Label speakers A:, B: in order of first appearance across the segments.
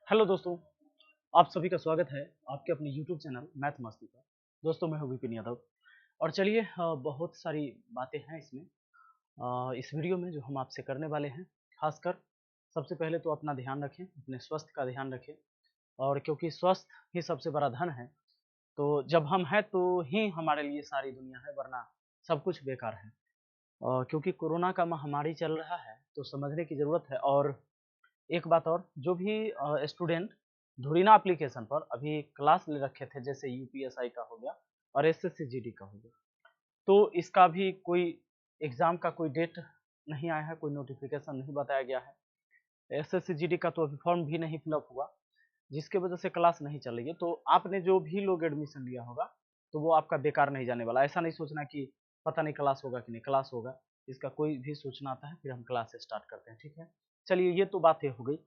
A: Hello दोस्तों, आप सभी का स्वागत है आपके अपने यूट्यूब चैनल मैथ मस्ती पर। दोस्तों मैं हूं विपिन यादव और चलिए बहुत सारी बातें हैं इसमें। इस वीडियो में जो हम आपसे करने वाले हैं, खासकर सबसे पहले तो अपना ध्यान रखें, अपने स्वास्थ्य का ध्यान रखें। और क्योंकि स्वास्थ्य ही सबसे बड़ा धन है, तो जब हम हैं तो ही हमारे लिए सारी दुनिया है, वरना सब कुछ बेकार है। क्योंकि कोरोना का महामारी चल रहा है तो समझने की ज़रूरत है। और एक बात और, जो भी स्टूडेंट धुरीना एप्लीकेशन पर अभी क्लास ले रखे थे, जैसे यूपीएसआई का हो गया और एसएससी जीडी का हो गया, तो इसका भी कोई एग्ज़ाम का कोई डेट नहीं आया है, कोई नोटिफिकेशन नहीं बताया गया है। एसएससी जीडी का तो अभी फॉर्म भी नहीं फिलअप हुआ, जिसके वजह से क्लास नहीं चल रही है। तो आपने जो भी लोग एडमिशन लिया होगा, तो वो आपका बेकार नहीं जाने वाला। ऐसा नहीं सोचना कि पता नहीं क्लास होगा कि नहीं, क्लास होगा। इसका कोई भी सूचना आता है फिर हम क्लास स्टार्ट करते हैं, ठीक है। चलिए, ये तो बातें हो गई।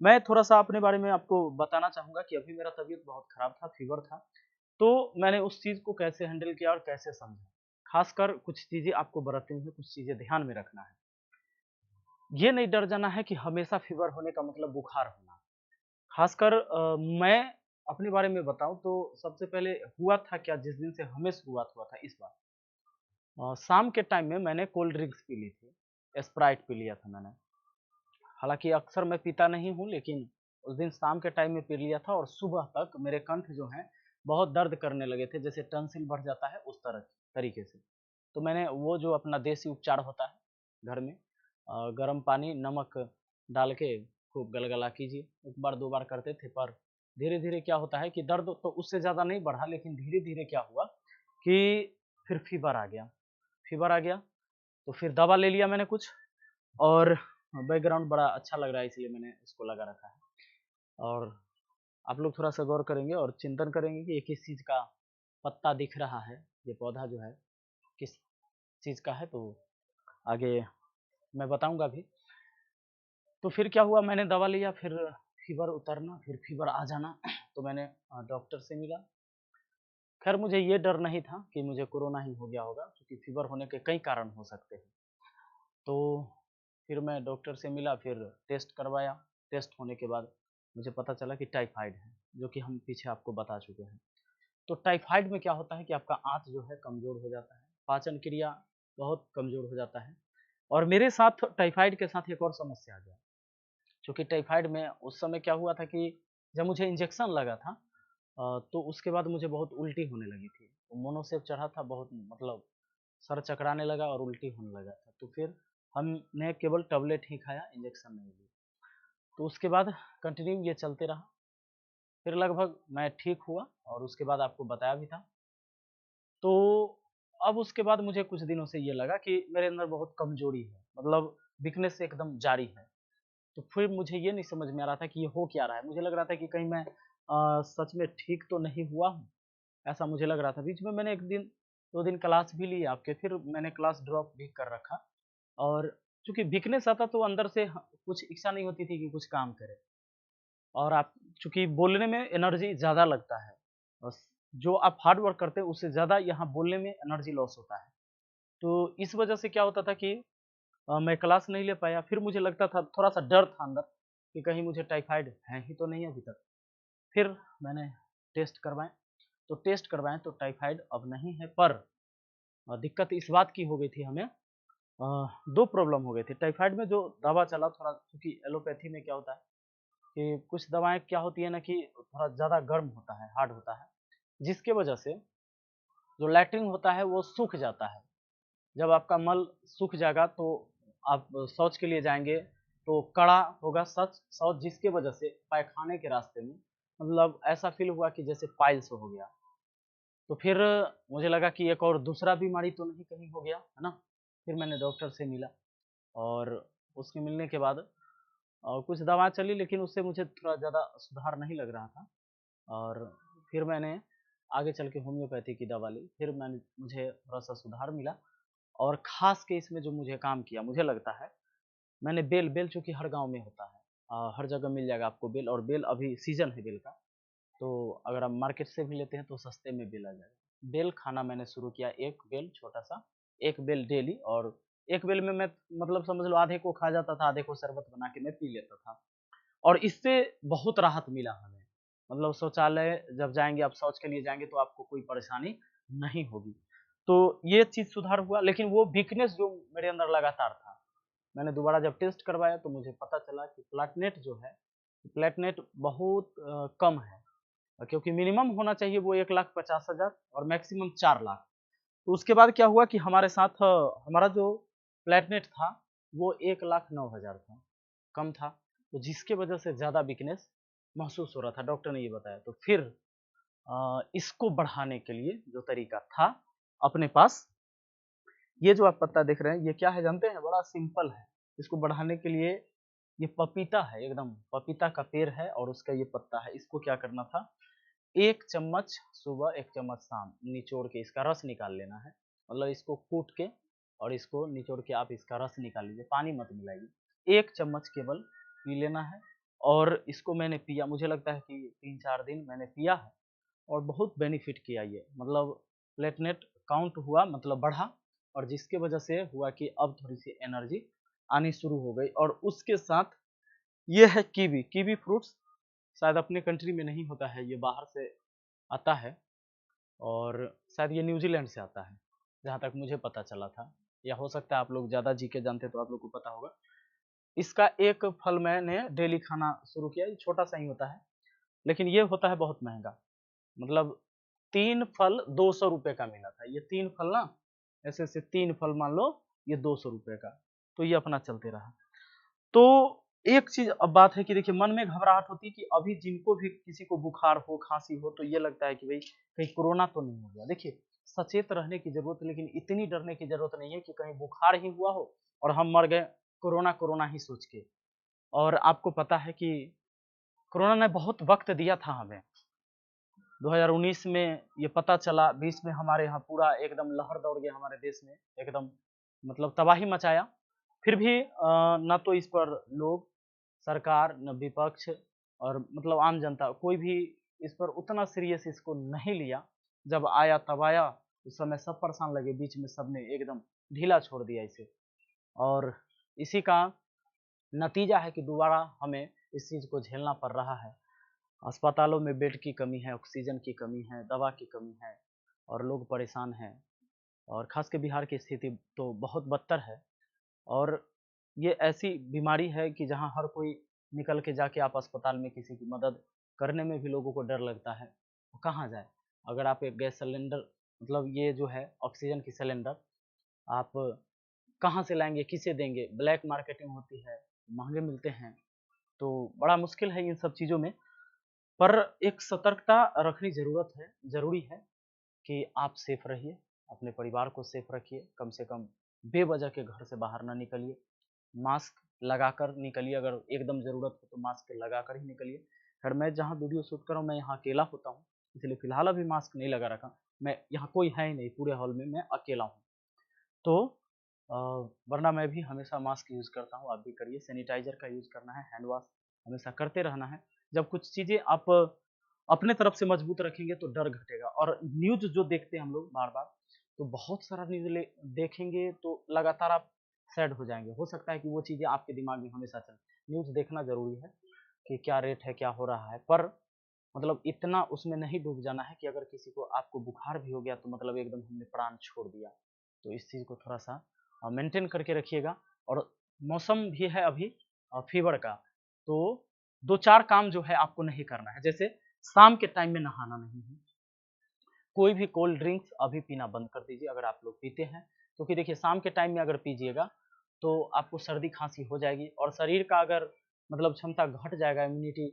A: मैं थोड़ा सा अपने बारे में आपको बताना चाहूँगा कि अभी मेरा तबीयत बहुत ख़राब था, फीवर था। तो मैंने उस चीज़ को कैसे हैंडल किया और कैसे समझा। ख़ासकर कुछ चीज़ें आपको बरतते हुए कुछ चीज़ें ध्यान में रखना है। ये नहीं डर जाना है कि हमेशा फीवर होने का मतलब बुखार होना। ख़ासकर मैं अपने बारे में बताऊँ तो सबसे पहले हुआ था क्या, जिस दिन से हमें शुरुआत हुआ था इस बार। शाम के टाइम में मैंने कोल्ड ड्रिंक्स पी ली थी, स्प्राइट पी लिया था मैंने। हालाँकि अक्सर मैं पीता नहीं हूँ, लेकिन उस दिन शाम के टाइम में पी लिया था और सुबह तक मेरे कंठ जो हैं बहुत दर्द करने लगे थे, जैसे टॉन्सिल बढ़ जाता है उस तरह तरीके से। तो मैंने वो जो अपना देसी उपचार होता है घर में, गर्म पानी नमक डाल के खूब गलगला कीजिए। एक बार 2 बार करते थे, पर धीरे-धीरे क्या होता है कि दर्द तो उससे ज़्यादा नहीं बढ़ा, लेकिन धीरे-धीरे क्या हुआ कि फिर फ़ीवर आ गया। फ़ीवर आ गया तो फिर दवा ले लिया मैंने कुछ, और बैकग्राउंड बड़ा अच्छा लग रहा है इसलिए मैंने इसको लगा रखा है। और आप लोग थोड़ा-सा गौर करेंगे और चिंतन करेंगे कि ये किस चीज़ का पत्ता दिख रहा है, ये पौधा जो है किस चीज़ का है, तो आगे मैं बताऊँगा भी। तो फिर क्या हुआ, मैंने दवा लिया, फिर फ़ीवर उतरना, फिर फ़ीवर आ जाना। तो मैंने डॉक्टर से मिला। ख़ैर मुझे ये डर नहीं था कि मुझे कोरोना ही हो गया होगा, क्योंकि फ़ीवर होने के कई कारण हो सकते हैं। तो फिर मैं डॉक्टर से मिला, फिर टेस्ट करवाया। टेस्ट होने के बाद मुझे पता चला कि टाइफाइड है, जो कि हम पीछे आपको बता चुके हैं। तो टाइफाइड में क्या होता है कि आपका आँत जो है कमज़ोर हो जाता है, पाचन क्रिया बहुत कमज़ोर हो जाता है। और मेरे साथ टाइफाइड के साथ एक और समस्या आ गया, चूँकि टाइफाइड में उस समय क्या हुआ था कि जब मुझे इंजेक्शन लगा था, तो उसके बाद मुझे बहुत उल्टी होने लगी थी। तो मोनोसेप चढ़ा था, बहुत मतलब सर चकराने लगा और उल्टी होने लगा था। तो फिर हमने केवल टैबलेट ही खाया, इंजेक्शन नहीं लिया। तो उसके बाद कंटिन्यू ये चलते रहा। फिर लगभग मैं ठीक हुआ और उसके बाद आपको बताया भी था। तो अब उसके बाद मुझे कुछ दिनों से ये लगा कि मेरे अंदर बहुत कमज़ोरी है, मतलब वीकनेस एकदम जारी है। तो फिर मुझे ये नहीं समझ में आ रहा था कि ये हो क्या रहा है। मुझे लग रहा था कि कहीं मैं सच में ठीक तो नहीं हुआ हूँ, ऐसा मुझे लग रहा था। बीच में मैंने 1 दिन 2 दिन क्लास भी ली आपके, फिर मैंने क्लास ड्रॉप भी कर रखा। और चूँकि वीकनेस आता तो अंदर से कुछ इच्छा नहीं होती थी कि कुछ काम करें। और आप चूँकि बोलने में एनर्जी ज़्यादा लगता है, बस जो आप हार्ड वर्क करते हैं उससे ज़्यादा यहाँ बोलने में एनर्जी लॉस होता है। तो इस वजह से क्या होता था कि मैं क्लास नहीं ले पाया। फिर मुझे लगता था, थोड़ा-सा डर था अंदर कि कहीं मुझे टाइफाइड है ही तो नहीं अभी तक। फिर मैंने टेस्ट करवाए, तो टेस्ट करवाएँ तो टाइफाइड अब नहीं है, पर दिक्कत इस बात की हो गई थी हमें। 2 प्रॉब्लम हो गई थी। टाइफाइड में जो दवा चला थोड़ा, क्योंकि एलोपैथी में क्या होता है कि कुछ दवाएँ क्या होती है ना कि थोड़ा ज़्यादा गर्म होता है, हार्ड होता है, जिसके वजह से जो लैट्रिन होता है वो सूख जाता है। जब आपका मल सूख जाएगा तो आप शौच के लिए जाएँगे तो कड़ा होगा शौच, जिसके वजह से पायखाने के रास्ते में मतलब ऐसा फ़ील हुआ कि जैसे पाइल्स हो गया। तो फिर मुझे लगा कि एक और दूसरा बीमारी तो नहीं कहीं हो गया, है ना? फिर मैंने डॉक्टर से मिला और उसके मिलने के बाद कुछ दवा चली, लेकिन उससे मुझे थोड़ा ज़्यादा सुधार नहीं लग रहा था। और फिर मैंने आगे चल के होम्योपैथी की दवा ली, फिर मुझे थोड़ा-सा सुधार मिला। और ख़ास के इसमें जो मुझे काम किया, मुझे लगता है, मैंने बेल चूँकि हर गाँव में होता है, हर जगह मिल जाएगा आपको बेल, और बेल अभी सीज़न है बेल का, तो अगर आप मार्केट से भी लेते हैं तो सस्ते में बेल आ जाएगा। बेल खाना मैंने शुरू किया, 1 बेल छोटा-सा, 1 बेल डेली, और 1 बेल में मैं मतलब समझ लो आधे को खा जाता था, आधे को शरबत बना के मैं पी लेता था। और इससे बहुत राहत मिला हमें। मतलब शौचालय जब जाएंगे, आप शौच के लिए जाएंगे तो आपको कोई परेशानी नहीं होगी। तो ये चीज़ सुधार हुआ, लेकिन वो वीकनेस जो मेरे अंदर लगातार था, मैंने दोबारा जब टेस्ट करवाया तो मुझे पता चला कि प्लेटलेट जो है, प्लेटलेट बहुत कम है, क्योंकि मिनिमम होना चाहिए वो 1,50,000 और मैक्सिमम 4 लाख। तो उसके बाद क्या हुआ कि हमारे साथ हमारा जो प्लेटलेट था वो 1,09,000 था, कम था। तो जिसके वजह से ज़्यादा वीकनेस महसूस हो रहा था, डॉक्टर ने ये बताया। तो फिर इसको बढ़ाने के लिए जो तरीका था अपने पास, ये जो आप पत्ता देख रहे हैं ये क्या है जानते हैं? बड़ा सिंपल है। इसको बढ़ाने के लिए ये पपीता है, एकदम पपीता का पेड़ है और उसका ये पत्ता है। इसको क्या करना था, 1 चम्मच सुबह 1 चम्मच शाम निचोड़ के इसका रस निकाल लेना है। मतलब इसको कूट के और इसको निचोड़ के आप इसका रस निकाल लीजिए, पानी मत मिलाइए। 1 चम्मच केवल पी लेना है और इसको मैंने पिया, मुझे लगता है कि 3-4 दिन मैंने पिया है और बहुत बेनिफिट किया ये। मतलब प्लेटलेट काउंट हुआ, मतलब बढ़ा, और जिसके वजह से हुआ कि अब थोड़ी-सी एनर्जी आनी शुरू हो गई। और उसके साथ ये है कीवी, कीवी फ्रूट्स शायद अपने कंट्री में नहीं होता है, ये बाहर से आता है और शायद ये न्यूजीलैंड से आता है, जहाँ तक मुझे पता चला था। या हो सकता है आप लोग ज़्यादा जीके जानते हैं तो आप लोग को पता होगा। इसका एक फल मैंने डेली खाना शुरू किया, ये छोटा-सा ही होता है, लेकिन ये होता है बहुत महँगा। मतलब 3 फल 200 रुपए का मिला था। ये 3 फल ना, ऐसे-ऐसे 3 फल मान लो, ये 200 रुपए का। तो ये अपना चलते रहा। तो एक चीज़ अब बात है कि देखिए मन में घबराहट होती है कि अभी जिनको भी किसी को बुखार हो, खाँसी हो, तो ये लगता है कि भई कहीं कोरोना तो नहीं हो गया। देखिए, सचेत रहने की ज़रूरत है, लेकिन इतनी डरने की ज़रूरत नहीं है कि कहीं बुखार ही हुआ हो और हम मर गए कोरोना, कोरोना ही सोच के। और आपको पता है कि कोरोना ने बहुत वक़्त दिया था हमें। 2019 में ये पता चला, 20 में हमारे यहाँ पूरा एकदम लहर दौड़ गया हमारे देश में, एकदम मतलब तबाही मचाया। फिर भी ना तो इस पर लोग, सरकार, न विपक्ष और मतलब आम जनता, कोई भी इस पर उतना सीरियस इसको नहीं लिया। जब आया तब आया, उस समय सब परेशान लगे, बीच में सबने एकदम ढीला छोड़ दिया इसे। और इसी का नतीजा है कि दोबारा हमें इस चीज़ को झेलना पड़ रहा है। अस्पतालों में बेड की कमी है, ऑक्सीजन की कमी है, दवा की कमी है और लोग परेशान हैं। और ख़ास के बिहार की स्थिति तो बहुत बदतर है। और ये ऐसी बीमारी है कि जहाँ हर कोई निकल के जाके आप अस्पताल में किसी की मदद करने में भी लोगों को डर लगता है, वो कहाँ जाए? अगर आप एक गैस सिलेंडर, मतलब ये जो है ऑक्सीजन की सिलेंडर, आप कहाँ से लाएँगे, किसे देंगे? ब्लैक मार्केटिंग होती है, महँगे मिलते हैं, तो बड़ा मुश्किल है इन सब चीज़ों में। पर एक सतर्कता रखनी ज़रूरी है कि आप सेफ रहिए, अपने परिवार को सेफ रखिए, कम से कम बेवजह के घर से बाहर ना निकलिए। मास्क लगाकर निकलिए, अगर एकदम ज़रूरत हो तो मास्क लगाकर ही निकलिए। खैर मैं जहाँ वीडियो शूट कर रहा हूँ, मैं यहाँ अकेला होता हूँ, इसलिए फ़िलहाल अभी मास्क नहीं लगा रखा। मैं यहाँ कोई है ही नहीं, पूरे हॉल में मैं अकेला हूँ। तो अ, वरना मैं भी हमेशा मास्क यूज़ करता हूँ, आप भी करिए। सैनिटाइज़र का यूज़ करना है, हैंड वॉश हमेशा करते रहना है। जब कुछ चीज़ें आप अपने तरफ से मजबूत रखेंगे तो डर घटेगा। और न्यूज़ जो देखते हैं हम लोग बार-बार, तो बहुत सारा न्यूज़ देखेंगे तो लगातार आप सैड हो जाएँगे। हो सकता है कि वो चीज़ें आपके दिमाग में हमेशा चलें। न्यूज़ देखना ज़रूरी है कि क्या रेट है, क्या हो रहा है, पर मतलब इतना उसमें नहीं डूब जाना है कि अगर किसी को, आपको बुखार भी हो गया तो मतलब एकदम हमने प्राण छोड़ दिया। तो इस चीज़ को थोड़ा-सा मेंटेन करके रखिएगा। और मौसम भी है अभी फ़ीवर का, तो 2-4 काम जो है आपको नहीं करना है। जैसे शाम के टाइम में नहाना नहीं है। कोई भी कोल्ड ड्रिंक्स अभी पीना बंद कर दीजिए अगर आप लोग पीते हैं। क्योंकि देखिए शाम के टाइम में अगर पीजिएगा तो आपको सर्दी खाँसी हो जाएगी और शरीर का अगर मतलब क्षमता घट जाएगा, इम्यूनिटी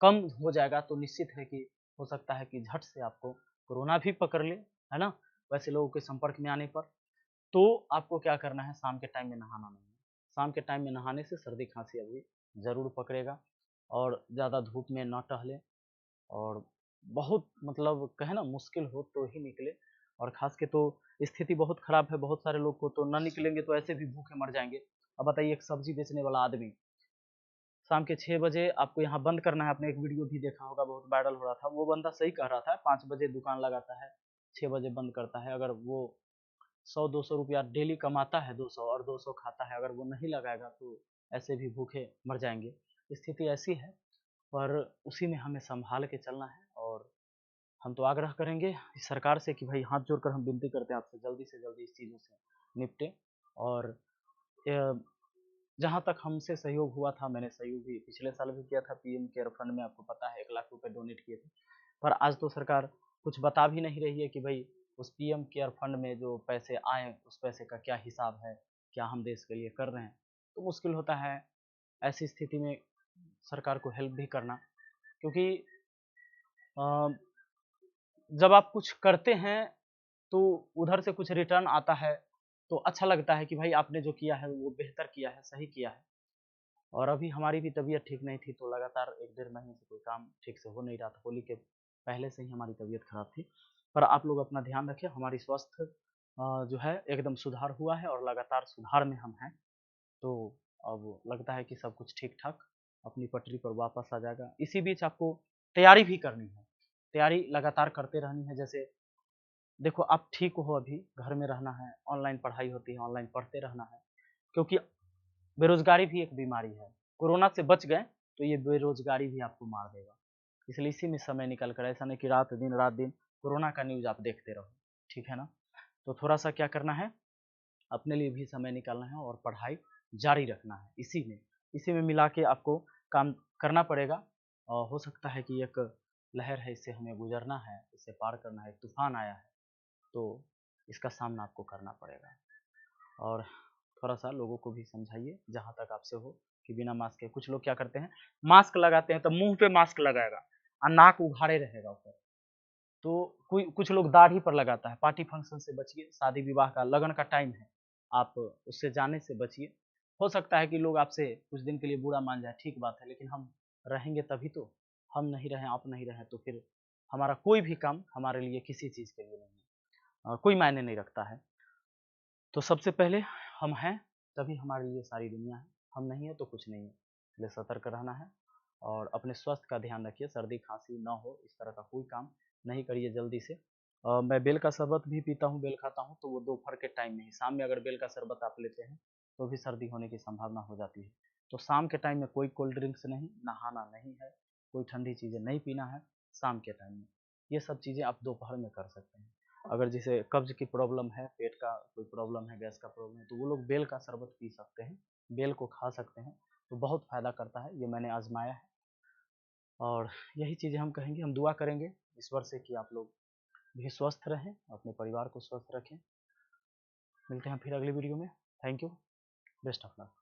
A: कम हो जाएगा, तो निश्चित है कि हो सकता है कि झट से आपको कोरोना भी पकड़ ले, है ना? वैसे लोगों के संपर्क में आने पर। तो आपको क्या करना है, शाम के टाइम में नहाना नहीं है। शाम के टाइम में नहाने से सर्दी खाँसी अभी ज़रूर पकड़ेगा। और ज़्यादा धूप में ना टहलें। और बहुत मतलब कहें ना, मुश्किल हो तो ही निकले। और ख़ास के तो स्थिति बहुत ख़राब है, बहुत सारे लोग को तो ना निकलेंगे तो ऐसे भी भूखे मर जाएँगे। अब बताइए, एक सब्ज़ी बेचने वाला आदमी शाम के 6 बजे आपको यहाँ बंद करना है। आपने एक वीडियो भी देखा होगा, बहुत वायरल हो रहा था। वो बंदा सही कह रहा था, 5 बजे दुकान लगाता है, 6 बजे बंद करता है। अगर वो 100-200 रुपया डेली कमाता है, 200 और 200 खाता है, अगर वो नहीं लगाएगा तो ऐसे भी भूखे मर जाएँगे। स्थिति ऐसी है, पर उसी में हमें सँभाल के चलना है। और हम तो आग्रह करेंगे इस सरकार से कि भाई हाथ जोड़कर हम विनती करते हैं आपसे, जल्दी से जल्दी इस चीज़ों से निपटें। और जहाँ तक हमसे सहयोग हुआ था, मैंने सहयोग भी पिछले साल भी किया था, पीएम केयर फंड में आपको पता है 1 लाख रुपए डोनेट किए थे। पर आज तो सरकार कुछ बता भी नहीं रही है कि भाई उस पीएम केयर फंड में जो पैसे आए, उस पैसे का क्या हिसाब है, क्या हम देश के लिए कर रहे हैं। तो मुश्किल होता है ऐसी स्थिति में सरकार को हेल्प भी करना, क्योंकि अ, जब आप कुछ करते हैं तो उधर से कुछ रिटर्न आता है, तो अच्छा लगता है कि भाई आपने जो किया है वो बेहतर किया है, सही किया है। और अभी हमारी भी तबीयत ठीक नहीं थी, तो लगातार 1 डेढ़ महीने से कोई काम ठीक से हो नहीं रहा था। होली के पहले से ही हमारी तबीयत खराब थी। पर आप लोग अपना ध्यान रखिए, हमारी स्वास्थ्य जो है एकदम सुधार हुआ है और लगातार सुधार में हम हैं। तो अब लगता है कि सब कुछ ठीक-ठाक अपनी पटरी पर वापस आ जाएगा। इसी बीच आपको तैयारी भी करनी है। तैयारी लगातार करते रहनी है। जैसे देखो, आप ठीक हो, अभी घर में रहना है, ऑनलाइन पढ़ाई होती है, ऑनलाइन पढ़ते रहना है, क्योंकि बेरोज़गारी भी एक बीमारी है। कोरोना से बच गए, तो ये बेरोज़गारी भी आपको मार देगा। इसलिए इसी में समय निकल कर, ऐसा नहीं कि रात-दिन कोरोना का न्यूज़ आप देखते रहो, ठीक है ना? तो थोड़ा-सा क्या करना है, अपने लिए भी समय निकालना है और पढ़ाई जारी रखना है इसी में मिला के आपको काम करना पड़ेगा। और हो सकता है कि एक लहर है, इससे हमें गुज़रना है, इसे पार करना है, एक तूफ़ान आया है, तो इसका सामना आपको करना पड़ेगा। और थोड़ा-सा लोगों को भी समझाइए जहाँ तक आपसे हो कि बिना मास्क के, कुछ लोग क्या करते हैं, मास्क लगाते हैं तो मुँह पे मास्क लगाएगा और नाक उघाड़े रहेगा ऊपर। तो कोई कुछ लोग दाढ़ी पर लगाता है, पार्टी फंक्शन से बचिए, शादी-विवाह का लगन का टाइम है, आप उससे जाने से बचिए। हो सकता है कि लोग आपसे कुछ दिन के लिए बुरा मान जाएँ, ठीक बात है, लेकिन हम रहेंगे तभी तो। हम नहीं रहें, आप नहीं रहें, तो फिर हमारा कोई भी काम हमारे लिए किसी चीज़ के लिए नहीं है, कोई मायने नहीं रखता है। तो सबसे पहले हम हैं, तभी हमारे लिए सारी दुनिया है। हम नहीं हैं तो कुछ नहीं है। इसलिए सतर्क रहना है और अपने स्वास्थ्य का ध्यान रखिए, सर्दी-खाँसी ना हो, इस तरह का कोई काम नहीं करिए जल्दी से। मैं बेल का शरबत भी पीता हूँ, बेल खाता हूँ, तो वो दोपहर के टाइम में ही, शाम में अगर बेल का शरबत आप लेते हैं, तो भी सर्दी होने की संभावना हो जाती है। तो शाम के टाइम में कोई कोल्ड ड्रिंक्स नहीं, नहाना नहीं है, कोई ठंडी चीज़ें नहीं पीना है शाम के टाइम में। ये सब चीज़ें आप दोपहर में कर सकते हैं। अगर जिसे कब्ज़ की प्रॉब्लम है, पेट का कोई प्रॉब्लम है, गैस का प्रॉब्लम है, तो वो लोग बेल का शरबत पी सकते हैं, बेल को खा सकते हैं, तो बहुत फ़ायदा करता है, ये मैंने आज़माया है। और यही चीज़ें हम कहेंगे, हम दुआ करेंगे ईश्वर से कि आप लोग भी स्वस्थ रहें, अपने परिवार को स्वस्थ रखें। मिलते हैं फिर अगली वीडियो में। Thank you, best of luck.